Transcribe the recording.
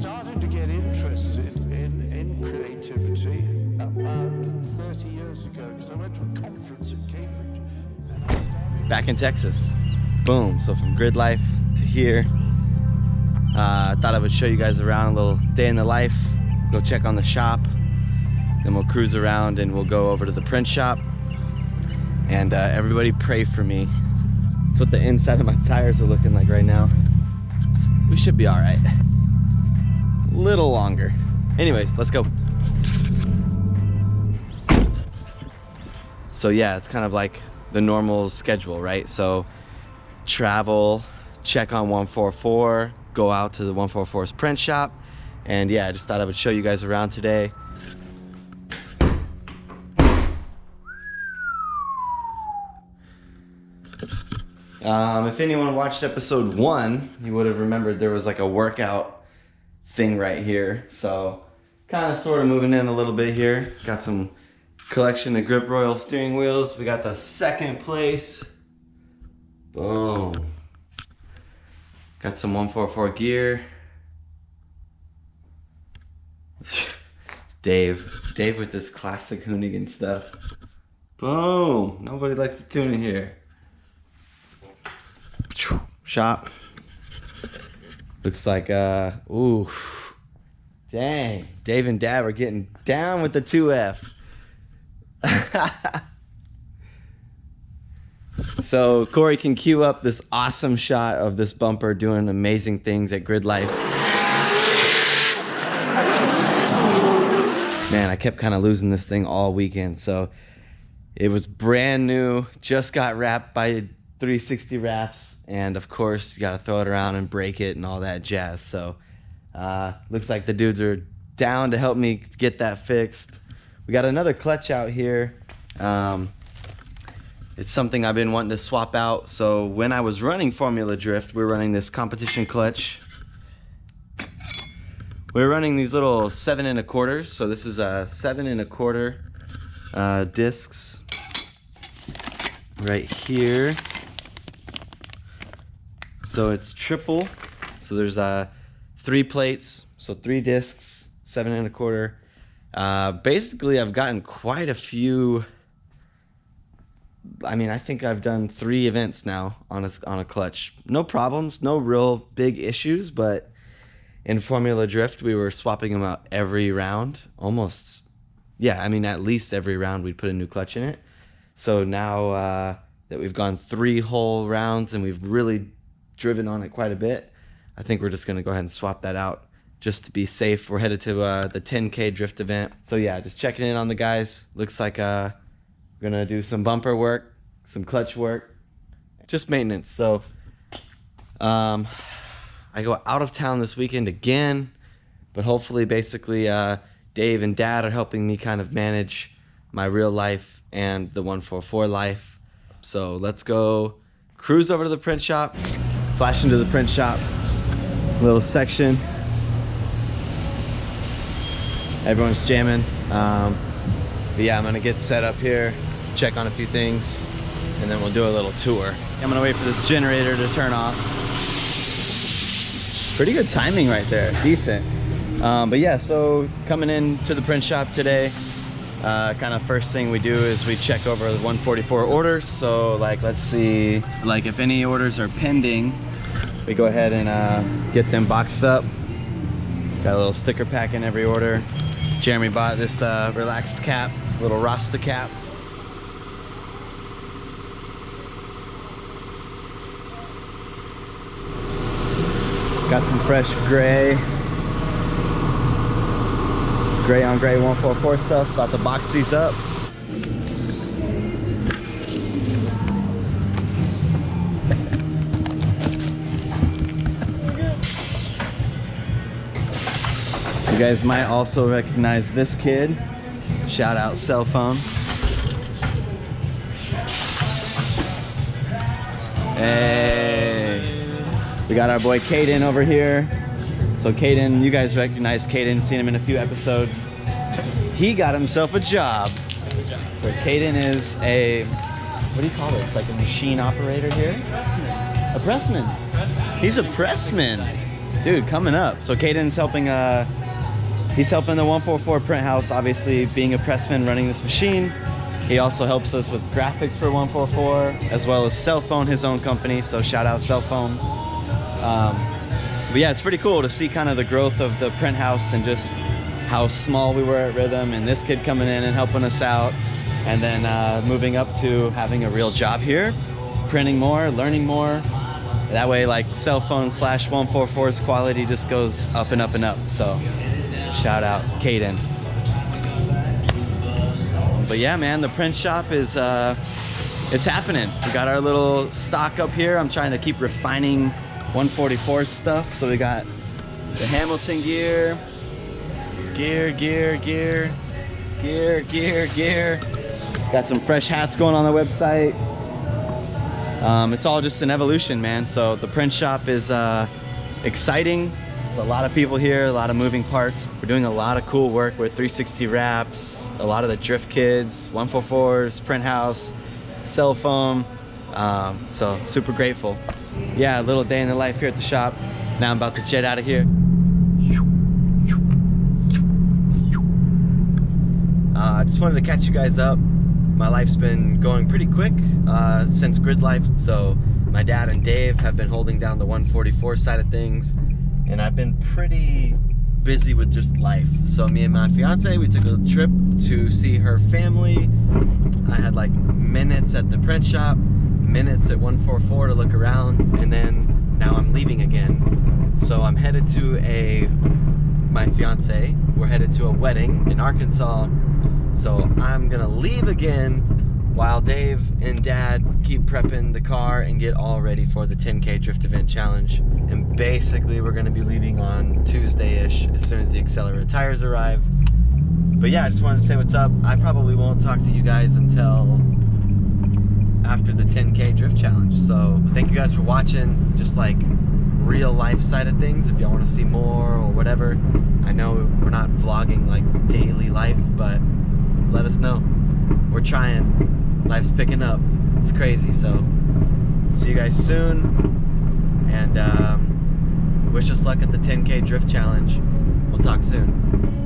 started to get interested in creativity about 30 years ago because I went to a conference in Cambridge. Back in Texas. Boom. So from Gridlife to here. I thought I would show you guys around a little day in the life. Go check on the shop. Then we'll cruise around and we'll go over to the print shop. And everybody pray for me. That's what the inside of my tires are looking like right now. We should be all right. Little longer. Anyways, let's go. So yeah, it's kind of like the normal schedule, right? So travel, check on 144, go out to the 144's print shop. And yeah, I just thought I would show you guys around today. If anyone watched episode 1, you would have remembered there was like a workout thing right here. So kind of sort of moving in a little bit here. Got some collection of Grip Royal steering wheels. We got the second place. Boom. Got some 144 gear. Dave with this classic Hoonigan stuff. Boom. Nobody likes to tune in here. Shop. Looks like ooh, dang, Dave and Dad were getting down with the 2F. So Corey can cue up this awesome shot of this bumper doing amazing things at Gridlife. Man, I kept kind of losing this thing all weekend. So it was brand new, just got wrapped by 360 wraps. And of course, you gotta throw it around and break it and all that jazz. So looks like the dudes are down to help me get that fixed. We got another clutch out here. It's something I've been wanting to swap out. So when I was running Formula Drift, we were running this competition clutch. We were running these little 7 1/4. So this is a 7 1/4 discs right here. So it's triple. So there's 3 plates, so 3 discs, 7 1/4. Basically, I've gotten quite a few. I mean, I think I've done 3 events now on a clutch. No problems, no real big issues, but in Formula Drift, we were swapping them out every round, almost. Yeah, I mean, at least every round we'd put a new clutch in it. So now that we've gone 3 whole rounds and we've really driven on it quite a bit, I think we're just gonna go ahead and swap that out just to be safe. We're headed to the 10K drift event. So yeah, just checking in on the guys. Looks like we're gonna do some bumper work, some clutch work, just maintenance. So I go out of town this weekend again, but hopefully basically Dave and Dad are helping me kind of manage my real life and the 144 life. So let's go cruise over to the print shop. Flash into the print shop, little section. Everyone's jamming. But yeah, I'm gonna get set up here, check on a few things, and then we'll do a little tour. I'm gonna wait for this generator to turn off. Pretty good timing right there, decent. But yeah, so coming into the print shop today, kind of first thing we do is we check over the 144 orders. So like, let's see, like if any orders are pending, we go ahead and get them boxed up. Got a little sticker pack in every order. Jeremy bought this relaxed cap, little Rasta cap. Got some fresh gray on gray 144 stuff. About to box these up. You guys might also recognize this kid. Shout out Cell Phone. Hey, we got our boy Caden over here. So Caden, you guys recognize Caden, seen him in a few episodes. He got himself a job. So Caden is a, what do you call this? Like a machine operator here? A pressman. He's a pressman. Dude, coming up. So Caden's helping, he's helping the 144 print house, obviously being a pressman running this machine. He also helps us with graphics for 144, as well as Cell Phone, his own company. So shout out Cell Phone. But yeah, it's pretty cool to see kind of the growth of the print house and just how small we were at Rhythm, and this kid coming in and helping us out, and then moving up to having a real job here, printing more, learning more. That way, like Cell Phone / 144's quality just goes up and up and up. So shout out Caden. But yeah, man, the print shop is it's happening. We got our little stock up here. I'm trying to keep refining 144 stuff. So we got the Hamilton gear, gear. Got some fresh hats going on the website. It's all just an evolution, man. So the print shop is exciting. There's a lot of people here, a lot of moving parts. We're doing a lot of cool work with 360 wraps, a lot of the drift kids, 144s, print house, Cell Phone. So super grateful. Yeah, a little day in the life here at the shop. Now I'm about to jet out of here. I just wanted to catch you guys up. My life's been going pretty quick since Gridlife. So my dad and Dave have been holding down the 144 side of things, and I've been pretty busy with just life. So me and my fiance, we took a trip to see her family. I had like minutes at the print shop, minutes at 144 to look around, and then now I'm leaving again. So I'm headed to my fiance, we're headed to a wedding in Arkansas. So I'm gonna leave again while Dave and Dad keep prepping the car and get all ready for the 10K Drift Event Challenge. And basically we're gonna be leaving on Tuesday-ish as soon as the Accelerator tires arrive. But yeah, I just wanted to say what's up. I probably won't talk to you guys until after the 10K Drift Challenge. So thank you guys for watching, just like real life side of things. If y'all wanna see more or whatever, I know we're not vlogging like daily life, but just let us know. We're trying. Life's picking up. It's crazy. So see you guys soon, and wish us luck at the 10K Drift Challenge. We'll talk soon.